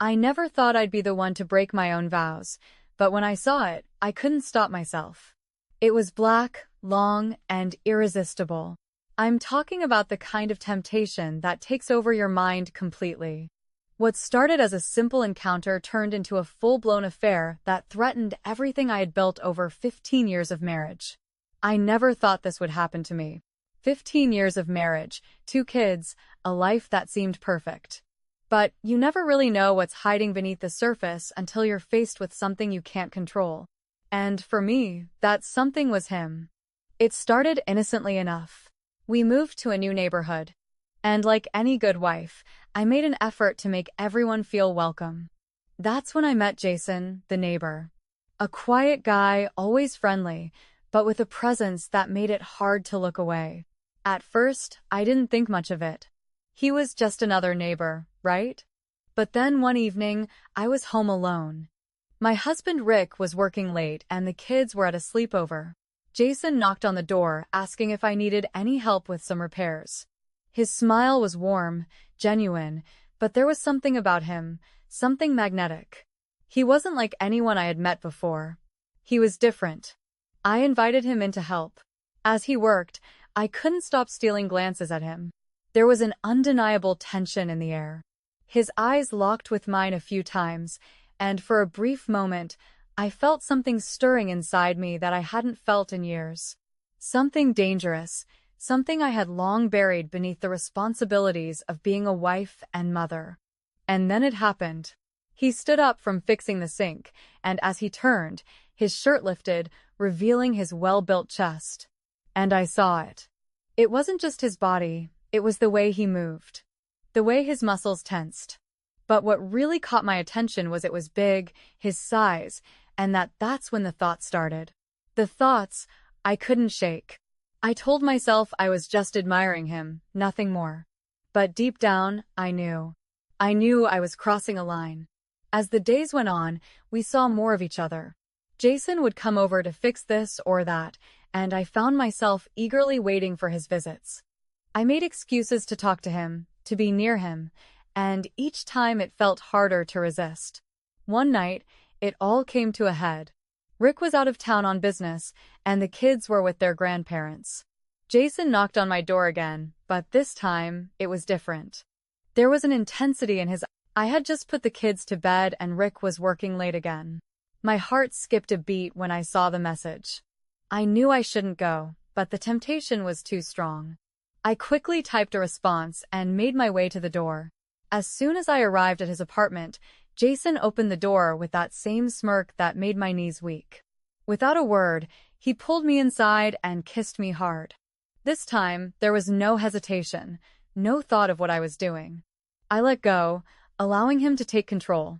I never thought I'd be the one to break my own vows, but when I saw it, I couldn't stop myself. It was black, long, and irresistible. I'm talking about the kind of temptation that takes over your mind completely. What started as a simple encounter turned into a full-blown affair that threatened everything I had built over 15 years of marriage. I never thought this would happen to me. 15 years of marriage, 2 kids, a life that seemed perfect. But you never really know what's hiding beneath the surface until you're faced with something you can't control. And for me, that something was him. It started innocently enough. We moved to a new neighborhood. And like any good wife, I made an effort to make everyone feel welcome. That's when I met Jason, the neighbor. A quiet guy, always friendly, but with a presence that made it hard to look away. At first, I didn't think much of it. He was just another neighbor, right? But then one evening, I was home alone. My husband Rick was working late and the kids were at a sleepover. Jason knocked on the door, asking if I needed any help with some repairs. His smile was warm, genuine, but there was something about him, something magnetic. He wasn't like anyone I had met before. He was different. I invited him in to help. As he worked, I couldn't stop stealing glances at him. There was an undeniable tension in the air. His eyes locked with mine a few times, and for a brief moment, I felt something stirring inside me that I hadn't felt in years. Something dangerous, something I had long buried beneath the responsibilities of being a wife and mother. And then it happened. He stood up from fixing the sink, and as he turned, his shirt lifted, revealing his well-built chest. And I saw it. It wasn't just his body, it was the way he moved. The way his muscles tensed. But what really caught my attention was it was big, his size, and that's when the thoughts started. The thoughts I couldn't shake. I told myself I was just admiring him, nothing more. But deep down, I knew. I knew I was crossing a line. As the days went on, we saw more of each other. Jason would come over to fix this or that, and I found myself eagerly waiting for his visits. I made excuses to talk to him, to be near him, and each time it felt harder to resist. One night, it all came to a head. Rick was out of town on business, and the kids were with their grandparents. Jason knocked on my door again, but this time, it was different. There was an intensity in his eyes. I had just put the kids to bed and Rick was working late again. My heart skipped a beat when I saw the message. I knew I shouldn't go, but the temptation was too strong. I quickly typed a response and made my way to the door. As soon as I arrived at his apartment, Jason opened the door with that same smirk that made my knees weak. Without a word, he pulled me inside and kissed me hard. This time, there was no hesitation, no thought of what I was doing. I let go, allowing him to take control.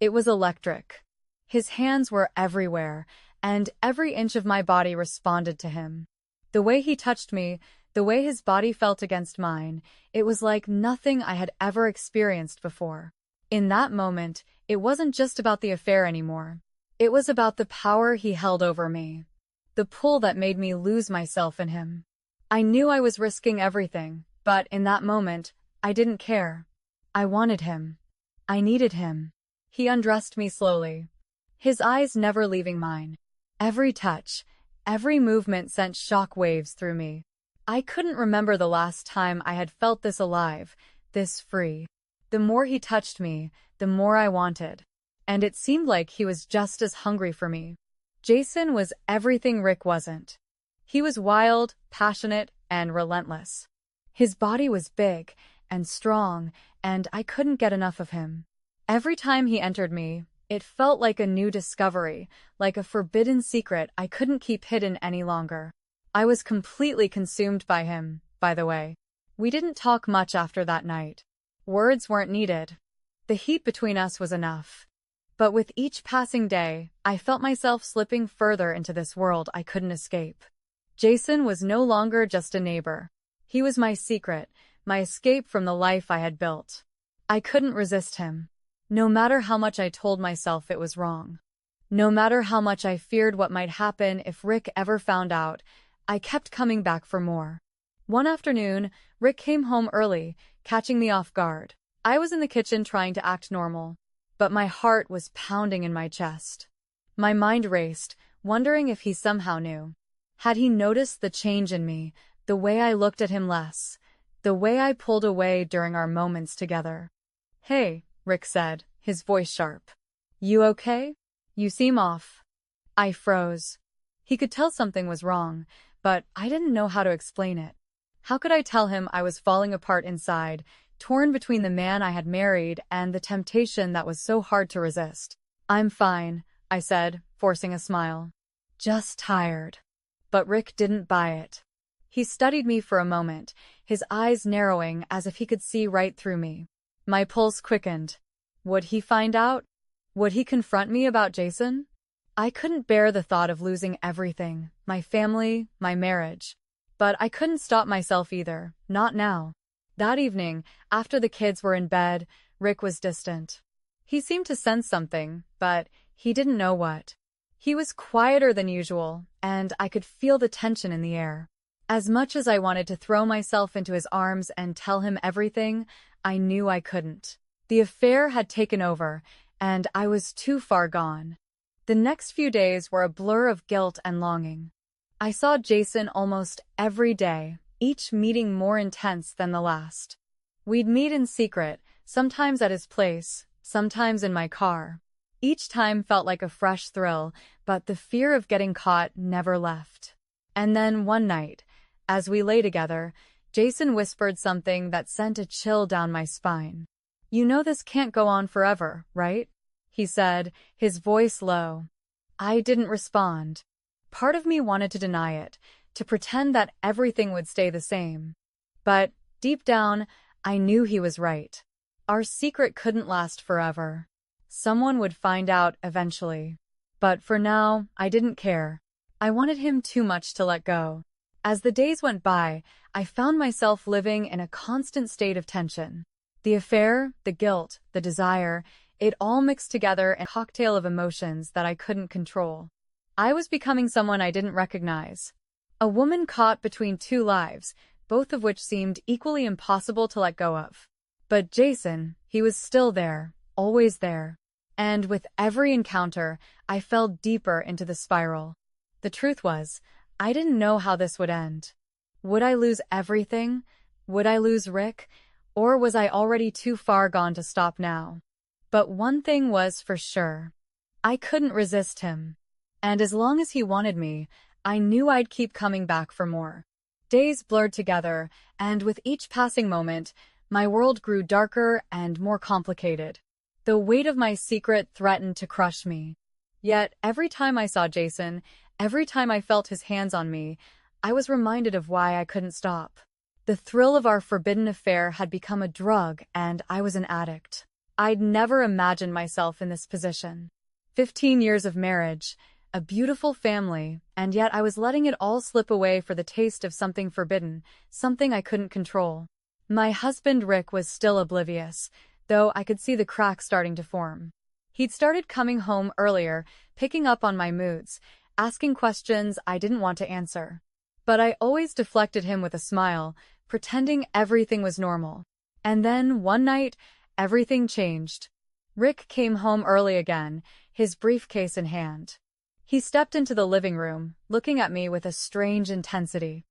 It was electric. His hands were everywhere, and every inch of my body responded to him. The way he touched me, the way his body felt against mine, it was like nothing I had ever experienced before. In that moment, it wasn't just about the affair anymore. It was about the power he held over me. The pull that made me lose myself in him. I knew I was risking everything, but in that moment, I didn't care. I wanted him. I needed him. He undressed me slowly, his eyes never leaving mine. Every touch, every movement sent shock waves through me. I couldn't remember the last time I had felt this alive, this free. The more he touched me, the more I wanted. And it seemed like he was just as hungry for me. Jason was everything Rick wasn't. He was wild, passionate, and relentless. His body was big and strong, and I couldn't get enough of him. Every time he entered me, it felt like a new discovery, like a forbidden secret I couldn't keep hidden any longer. I was completely consumed by him, by the way. We didn't talk much after that night. Words weren't needed. The heat between us was enough. But with each passing day, I felt myself slipping further into this world I couldn't escape. Jason was no longer just a neighbor. He was my secret, my escape from the life I had built. I couldn't resist him. No matter how much I told myself it was wrong. No matter how much I feared what might happen if Rick ever found out, I kept coming back for more. One afternoon, Rick came home early, catching me off guard. I was in the kitchen trying to act normal. but my heart was pounding in my chest. My mind raced, wondering if he somehow knew. Had he noticed the change in me, the way I looked at him less, the way I pulled away during our moments together? "Hey," Rick said, his voice sharp. "You okay? You seem off." I froze. He could tell something was wrong, but I didn't know how to explain it. How could I tell him I was falling apart inside, torn between the man I had married and the temptation that was so hard to resist? "I'm fine," I said, forcing a smile. "Just tired." But Rick didn't buy it. He studied me for a moment, his eyes narrowing as if he could see right through me. My pulse quickened. Would he find out? Would he confront me about Jason? I couldn't bear the thought of losing everything, my family, my marriage. But I couldn't stop myself either, not now. That evening, after the kids were in bed, Rick was distant. He seemed to sense something, but he didn't know what. He was quieter than usual, and I could feel the tension in the air. As much as I wanted to throw myself into his arms and tell him everything, I knew I couldn't. The affair had taken over, and I was too far gone. The next few days were a blur of guilt and longing. I saw Jason almost every day, each meeting more intense than the last. We'd meet in secret, sometimes at his place, sometimes in my car. Each time felt like a fresh thrill, but the fear of getting caught never left. And then one night, as we lay together, Jason whispered something that sent a chill down my spine. "You know this can't go on forever, right?" he said, his voice low. I didn't respond. Part of me wanted to deny it, to pretend that everything would stay the same. But, deep down, I knew he was right. Our secret couldn't last forever. Someone would find out eventually. But for now, I didn't care. I wanted him too much to let go. As the days went by, I found myself living in a constant state of tension. The affair, the guilt, the desire, it all mixed together in a cocktail of emotions that I couldn't control. I was becoming someone I didn't recognize. A woman caught between two lives, both of which seemed equally impossible to let go of. But Jason, he was still there, always there. And with every encounter, I fell deeper into the spiral. The truth was, I didn't know how this would end. Would I lose everything? Would I lose Rick? Or was I already too far gone to stop now? But one thing was for sure. I couldn't resist him. And as long as he wanted me, I knew I'd keep coming back for more. Days blurred together, and with each passing moment, my world grew darker and more complicated. The weight of my secret threatened to crush me. Yet, every time I saw Jason, every time I felt his hands on me, I was reminded of why I couldn't stop. The thrill of our forbidden affair had become a drug, and I was an addict. I'd never imagined myself in this position. 15 years of marriage, a beautiful family, and yet I was letting it all slip away for the taste of something forbidden, something I couldn't control. My husband Rick was still oblivious, though I could see the cracks starting to form. He'd started coming home earlier, picking up on my moods, asking questions I didn't want to answer. But I always deflected him with a smile, pretending everything was normal. And then, one night, everything changed. Rick came home early again, his briefcase in hand. He stepped into the living room, looking at me with a strange intensity.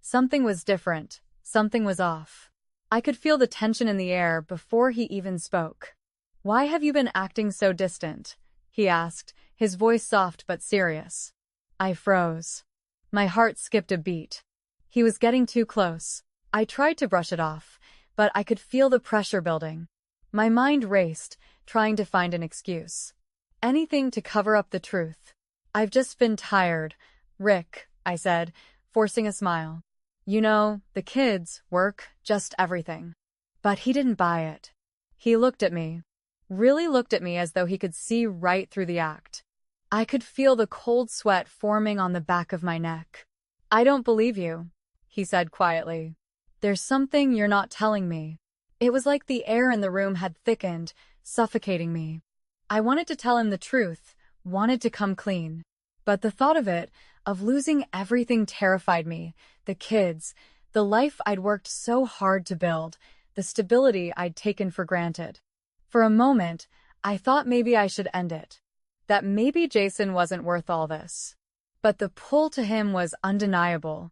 Something was different, something was off. I could feel the tension in the air before he even spoke. "Why have you been acting so distant?" he asked, his voice soft but serious. I froze. My heart skipped a beat. He was getting too close. I tried to brush it off, but I could feel the pressure building. My mind raced, trying to find an excuse. Anything to cover up the truth. "I've just been tired, Rick," I said, forcing a smile. "You know, the kids, work, just everything." But he didn't buy it. He looked at me. Really looked at me as though he could see right through the act. I could feel the cold sweat forming on the back of my neck. "I don't believe you," he said quietly. "There's something you're not telling me." It was like the air in the room had thickened, suffocating me. I wanted to tell him the truth, wanted to come clean. But the thought of it, of losing everything, terrified me. The kids, the life I'd worked so hard to build, the stability I'd taken for granted. For a moment, I thought maybe I should end it. That maybe Jason wasn't worth all this. But the pull to him was undeniable.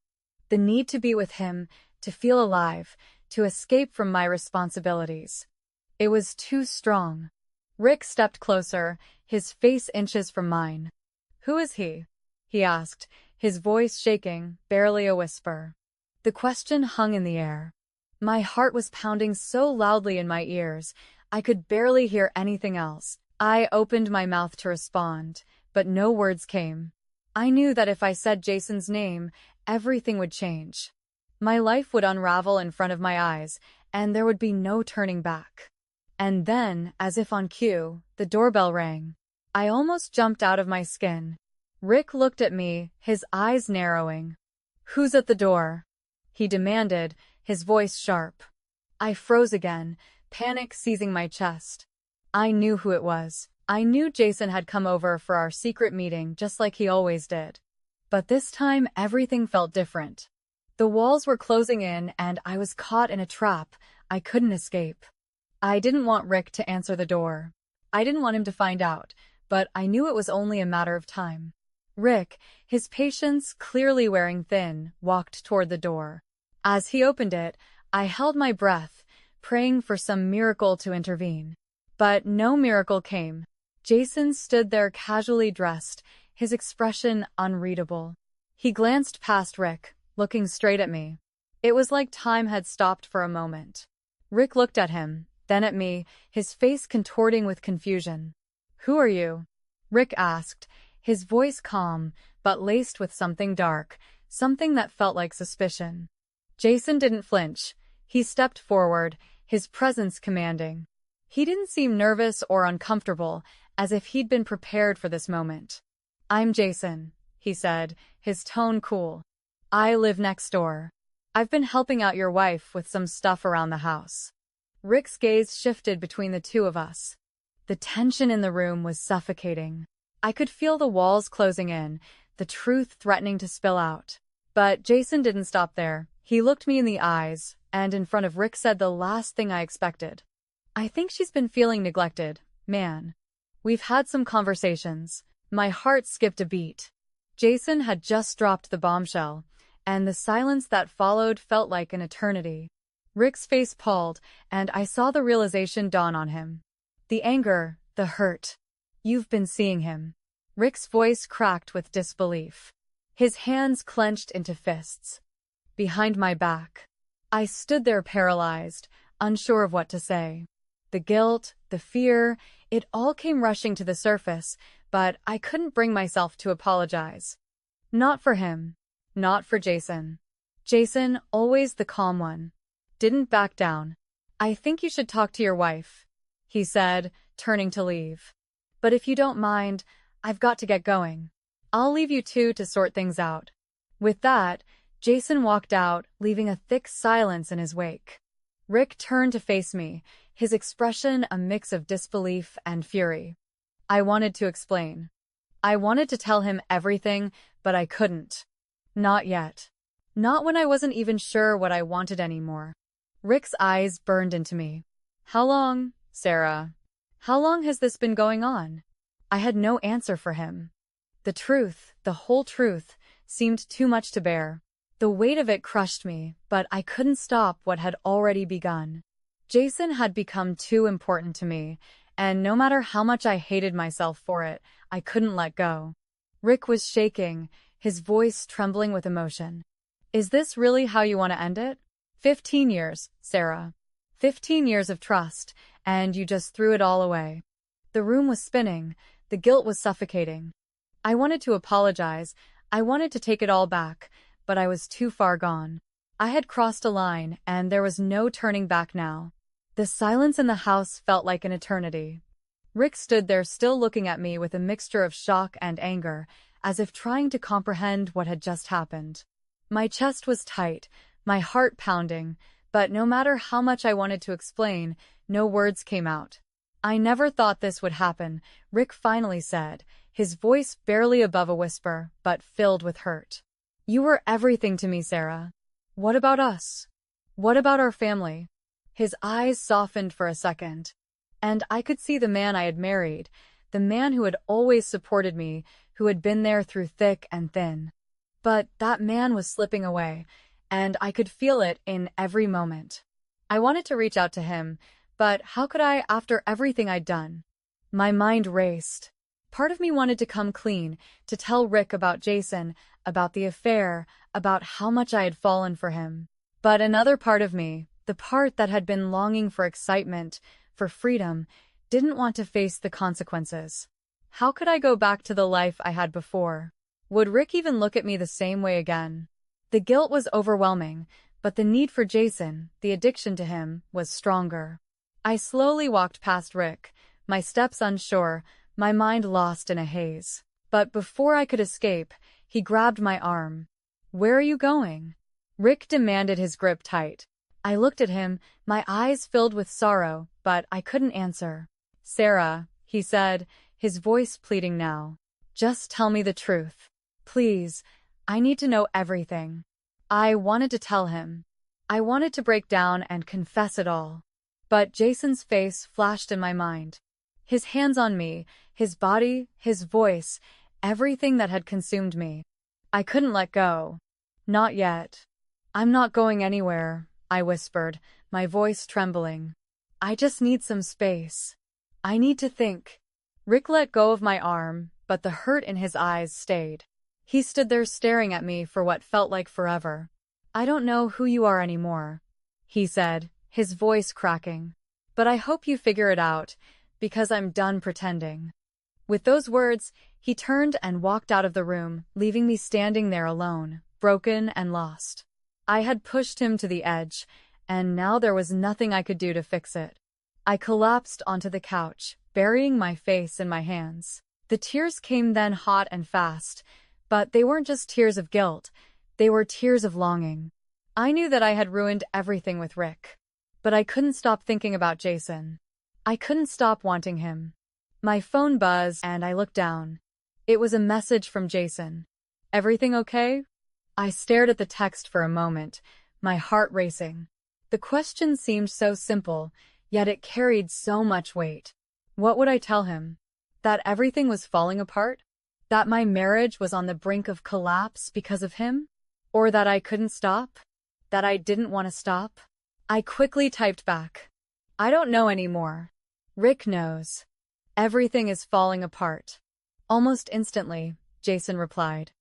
The need to be with him, to feel alive, to escape from my responsibilities. It was too strong. Rick stepped closer, his face inches from mine. "Who is he?" he asked, his voice shaking, barely a whisper. The question hung in the air. My heart was pounding so loudly in my ears, I could barely hear anything else. I opened my mouth to respond, but no words came. I knew that if I said Jason's name, everything would change. My life would unravel in front of my eyes, and there would be no turning back. And then, as if on cue, the doorbell rang. I almost jumped out of my skin. Rick looked at me, his eyes narrowing. "Who's at the door?" he demanded, his voice sharp. I froze again, panic seizing my chest. I knew who it was. I knew Jason had come over for our secret meeting just like he always did. But this time, everything felt different. The walls were closing in, and I was caught in a trap. I couldn't escape. I didn't want Rick to answer the door. I didn't want him to find out, but I knew it was only a matter of time. Rick, his patience clearly wearing thin, walked toward the door. As he opened it, I held my breath, praying for some miracle to intervene. But no miracle came. Jason stood there casually dressed, his expression unreadable. He glanced past Rick, looking straight at me. It was like time had stopped for a moment. Rick looked at him, then at me, his face contorting with confusion. "Who are you?" Rick asked, his voice calm, but laced with something dark, something that felt like suspicion. Jason didn't flinch. He stepped forward, his presence commanding. He didn't seem nervous or uncomfortable, as if he'd been prepared for this moment. "I'm Jason," he said, his tone cool. "I live next door. I've been helping out your wife with some stuff around the house." Rick's gaze shifted between the two of us. The tension in the room was suffocating. I could feel the walls closing in, the truth threatening to spill out. But Jason didn't stop there. He looked me in the eyes, and in front of Rick said the last thing I expected. "I think she's been feeling neglected, man. We've had some conversations." My heart skipped a beat. Jason had just dropped the bombshell, and the silence that followed felt like an eternity. Rick's face palled, and I saw the realization dawn on him. The anger, the hurt. "You've been seeing him." Rick's voice cracked with disbelief. His hands clenched into fists. Behind my back. I stood there paralyzed, unsure of what to say. The guilt, the fear, it all came rushing to the surface, but I couldn't bring myself to apologize. Not for him. Not for Jason. Jason, always the calm one, didn't back down. "I think you should talk to your wife," he said, turning to leave. "But if you don't mind, I've got to get going. I'll leave you two to sort things out." With that, Jason walked out, leaving a thick silence in his wake. Rick turned to face me, his expression a mix of disbelief and fury. I wanted to explain. I wanted to tell him everything, but I couldn't. Not yet. Not when I wasn't even sure what I wanted anymore. Rick's eyes burned into me. "How long, Sarah? How long has this been going on?" I had no answer for him. The truth, the whole truth, seemed too much to bear. The weight of it crushed me, but I couldn't stop what had already begun. Jason had become too important to me, and no matter how much I hated myself for it, I couldn't let go. Rick was shaking, his voice trembling with emotion. "Is this really how you want to end it? 15 years, Sarah. 15 years of trust, and you just threw it all away." The room was spinning, the guilt was suffocating. I wanted to apologize, I wanted to take it all back, but I was too far gone. I had crossed a line, and there was no turning back now. The silence in the house felt like an eternity. Rick stood there still looking at me with a mixture of shock and anger, as if trying to comprehend what had just happened. My chest was tight, my heart pounding, but no matter how much I wanted to explain, no words came out. "I never thought this would happen," Rick finally said, his voice barely above a whisper, but filled with hurt. "You were everything to me, Sarah. What about us? What about our family?" His eyes softened for a second. And I could see the man I had married, the man who had always supported me, who had been there through thick and thin. But that man was slipping away, and I could feel it in every moment. I wanted to reach out to him, but how could I after everything I'd done? My mind raced. Part of me wanted to come clean, to tell Rick about Jason, about the affair, about how much I had fallen for him. But another part of me, the part that had been longing for excitement, for freedom, didn't want to face the consequences. How could I go back to the life I had before? Would Rick even look at me the same way again? The guilt was overwhelming, but the need for Jason, the addiction to him, was stronger. I slowly walked past Rick, my steps unsure, my mind lost in a haze. But before I could escape, he grabbed my arm. "Where are you going?" Rick demanded, his grip tight. I looked at him, my eyes filled with sorrow, but I couldn't answer. "Sarah," he said, his voice pleading now. "Just tell me the truth. Please, I need to know everything." I wanted to tell him. I wanted to break down and confess it all. But Jason's face flashed in my mind. His hands on me, his body, his voice, everything that had consumed me. I couldn't let go. "Not yet. I'm not going anywhere," I whispered, my voice trembling. "I just need some space. I need to think." Rick let go of my arm, but the hurt in his eyes stayed. He stood there staring at me for what felt like forever. "I don't know who you are anymore," he said, his voice cracking. "But I hope you figure it out, because I'm done pretending." With those words, he turned and walked out of the room, leaving me standing there alone, broken and lost. I had pushed him to the edge, and now there was nothing I could do to fix it. I collapsed onto the couch, burying my face in my hands. The tears came then, hot and fast, but they weren't just tears of guilt, they were tears of longing. I knew that I had ruined everything with Rick. But I couldn't stop thinking about Jason. I couldn't stop wanting him. My phone buzzed and I looked down. It was a message from Jason. "Everything okay?" I stared at the text for a moment, my heart racing. The question seemed so simple, yet it carried so much weight. What would I tell him? That everything was falling apart? That my marriage was on the brink of collapse because of him? Or that I couldn't stop? That I didn't want to stop? I quickly typed back. "I don't know anymore. Rick knows. Everything is falling apart." Almost instantly, Jason replied.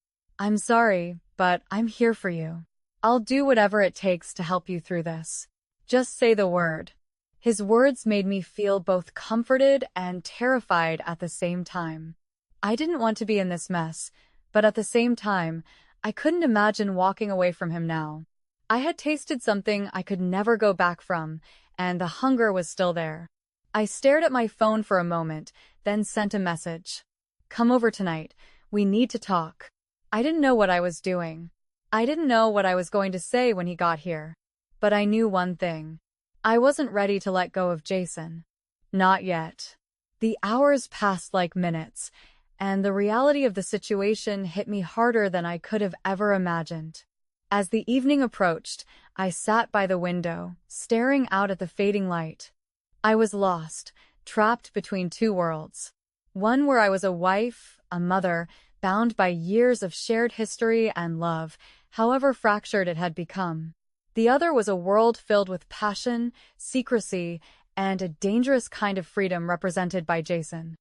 "I'm sorry, but I'm here for you. I'll do whatever it takes to help you through this. Just say the word." His words made me feel both comforted and terrified at the same time. I didn't want to be in this mess, but at the same time, I couldn't imagine walking away from him now. I had tasted something I could never go back from, and the hunger was still there. I stared at my phone for a moment, then sent a message. "Come over tonight. We need to talk." I didn't know what I was doing. I didn't know what I was going to say when he got here. But I knew one thing. I wasn't ready to let go of Jason. Not yet. The hours passed like minutes, and the reality of the situation hit me harder than I could have ever imagined. As the evening approached, I sat by the window, staring out at the fading light. I was lost, trapped between two worlds. One where I was a wife, a mother, bound by years of shared history and love, however fractured it had become. The other was a world filled with passion, secrecy, and a dangerous kind of freedom represented by Jason.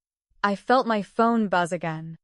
I felt my phone buzz again.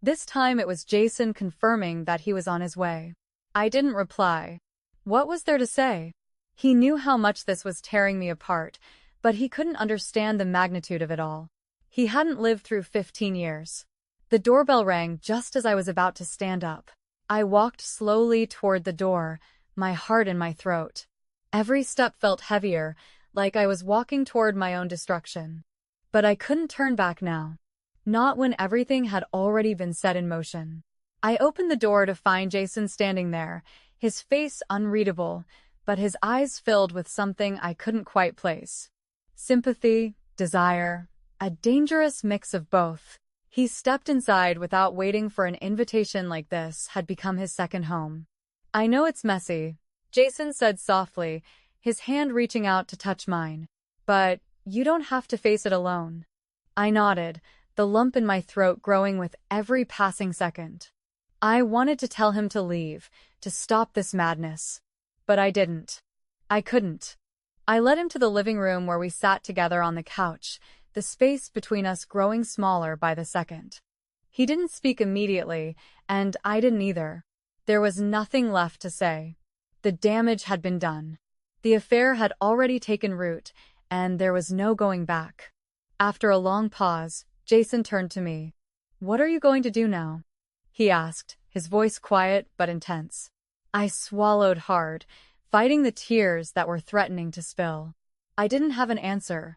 This time it was Jason confirming that he was on his way. I didn't reply. What was there to say? He knew how much this was tearing me apart, but he couldn't understand the magnitude of it all. He hadn't lived through 15 years. The doorbell rang just as I was about to stand up. I walked slowly toward the door, my heart in my throat. Every step felt heavier, like I was walking toward my own destruction. But I couldn't turn back now. Not when everything had already been set in motion. I opened the door to find Jason standing there, his face unreadable, but his eyes filled with something I couldn't quite place. Sympathy, desire, a dangerous mix of both. He stepped inside without waiting for an invitation like this had become his second home. "I know it's messy," Jason said softly, his hand reaching out to touch mine. "But You don't have to face it alone. I nodded, the lump in my throat growing with every passing second. I wanted to tell him to leave, to stop this madness. But I didn't. I couldn't. I led him to the living room where we sat together on the couch, the space between us growing smaller by the second. He didn't speak immediately, and I didn't either. There was nothing left to say. The damage had been done. The affair had already taken root, and there was no going back. After a long pause, Jason turned to me. "What are you going to do now?" he asked, his voice quiet but intense. I swallowed hard, fighting the tears that were threatening to spill. I didn't have an answer.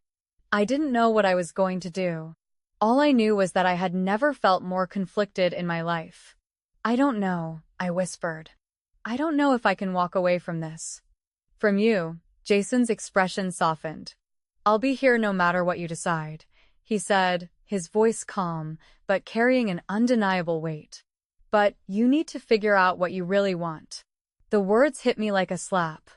I didn't know what I was going to do. All I knew was that I had never felt more conflicted in my life. "I don't know," I whispered. "I don't know if I can walk away from this." "From you," Jason's expression softened. "I'll be here no matter what you decide," he said, his voice calm, but carrying an undeniable weight. "But you need to figure out what you really want." The words hit me like a slap.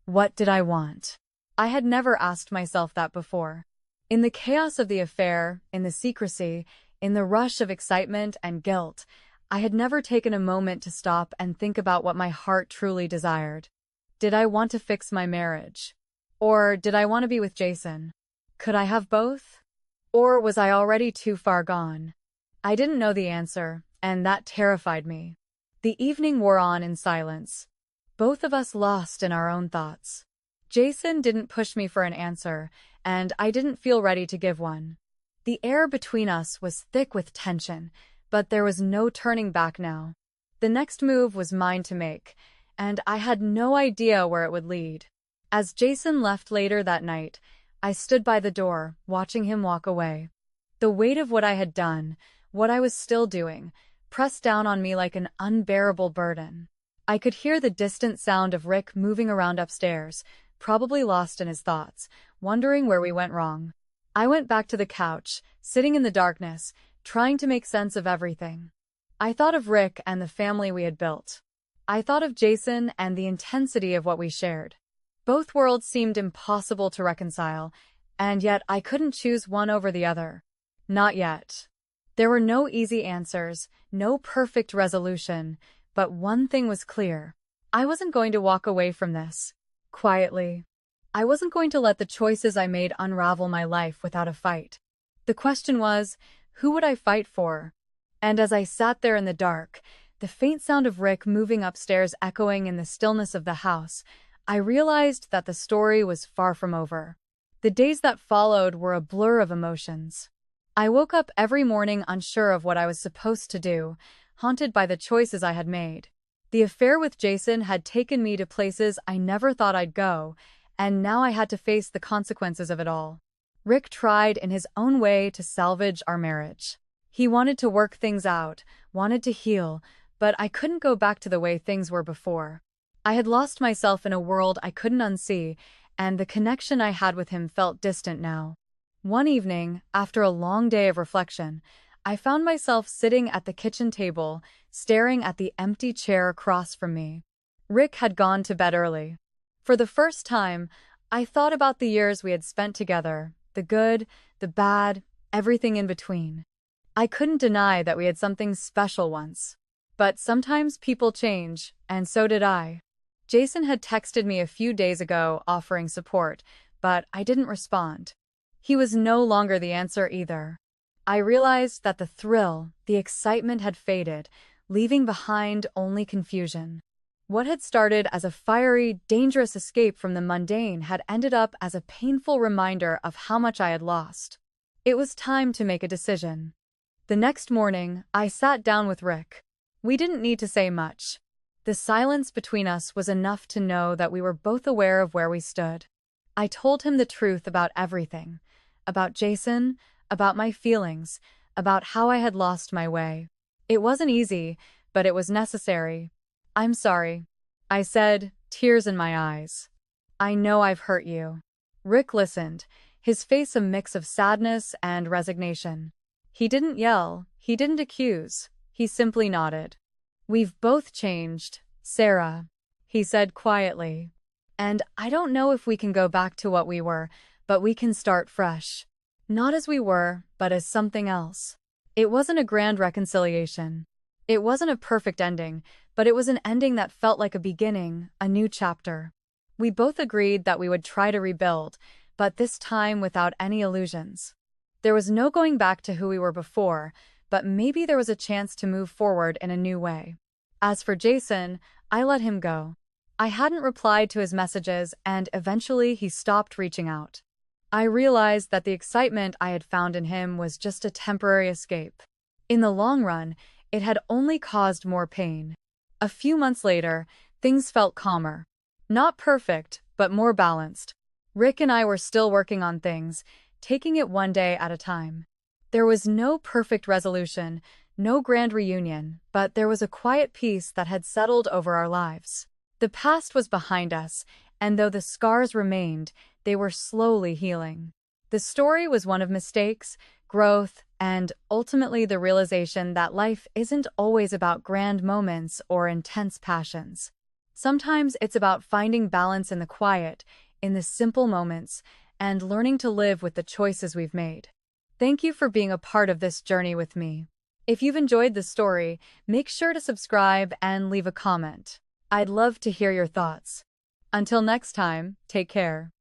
What did I want? I had never asked myself that before. In the chaos of the affair, in the secrecy, in the rush of excitement and guilt, I had never taken a moment to stop and think about what my heart truly desired. Did I want to fix my marriage? Or did I want to be with Jason? Could I have both? Or was I already too far gone? I didn't know the answer, and that terrified me. The evening wore on in silence, both of us lost in our own thoughts. Jason didn't push me for an answer, and I didn't feel ready to give one. The air between us was thick with tension, but there was no turning back now. The next move was mine to make, and I had no idea where it would lead. As Jason left later that night, I stood by the door, watching him walk away. The weight of what I had done, what I was still doing, pressed down on me like an unbearable burden. I could hear the distant sound of Rick moving around upstairs, probably lost in his thoughts, wondering where we went wrong. I went back to the couch, sitting in the darkness, trying to make sense of everything. I thought of Rick and the family we had built. I thought of Jason and the intensity of what we shared. Both worlds seemed impossible to reconcile, and yet I couldn't choose one over the other. Not yet. There were no easy answers, no perfect resolution, but one thing was clear. I wasn't going to walk away from this quietly. I wasn't going to let the choices I made unravel my life without a fight. The question was, who would I fight for? And as I sat there in the dark, the faint sound of Rick moving upstairs echoing in the stillness of the house, I realized that the story was far from over. The days that followed were a blur of emotions. I woke up every morning unsure of what I was supposed to do, haunted by the choices I had made. The affair with Jason had taken me to places I never thought I'd go, and now I had to face the consequences of it all. Rick tried in his own way to salvage our marriage. He wanted to work things out, wanted to heal, but I couldn't go back to the way things were before. I had lost myself in a world I couldn't unsee, and the connection I had with him felt distant now. One evening, after a long day of reflection, I found myself sitting at the kitchen table, staring at the empty chair across from me. Rick had gone to bed early. For the first time, I thought about the years we had spent together, the good, the bad, everything in between. I couldn't deny that we had something special once. But sometimes people change, and so did I. Jason had texted me a few days ago offering support, but I didn't respond. He was no longer the answer either. I realized that the thrill, the excitement had faded, leaving behind only confusion. What had started as a fiery, dangerous escape from the mundane had ended up as a painful reminder of how much I had lost. It was time to make a decision. The next morning, I sat down with Rick. We didn't need to say much. The silence between us was enough to know that we were both aware of where we stood. I told him the truth about everything. About Jason, about my feelings, about how I had lost my way. It wasn't easy, but it was necessary. "I'm sorry," I said, tears in my eyes. "I know I've hurt you." Rick listened, his face a mix of sadness and resignation. He didn't yell, he didn't accuse, he simply nodded. "We've both changed, Sarah," he said quietly. "And I don't know if we can go back to what we were, but we can start fresh. Not as we were, but as something else. It wasn't a grand reconciliation. It wasn't a perfect ending, but it was an ending that felt like a beginning, a new chapter. We both agreed that we would try to rebuild, but this time without any illusions. There was no going back to who we were before, but maybe there was a chance to move forward in a new way. As for Jason, I let him go. I hadn't replied to his messages, and eventually he stopped reaching out. I realized that the excitement I had found in him was just a temporary escape. In the long run, it had only caused more pain. A few months later, things felt calmer. Not perfect, but more balanced. Rick and I were still working on things, taking it one day at a time. There was no perfect resolution, no grand reunion, but there was a quiet peace that had settled over our lives. The past was behind us, and though the scars remained, they were slowly healing. The story was one of mistakes, growth, and ultimately the realization that life isn't always about grand moments or intense passions. Sometimes it's about finding balance in the quiet, in the simple moments, and learning to live with the choices we've made. Thank you for being a part of this journey with me. If you've enjoyed the story, make sure to subscribe and leave a comment. I'd love to hear your thoughts. Until next time, take care.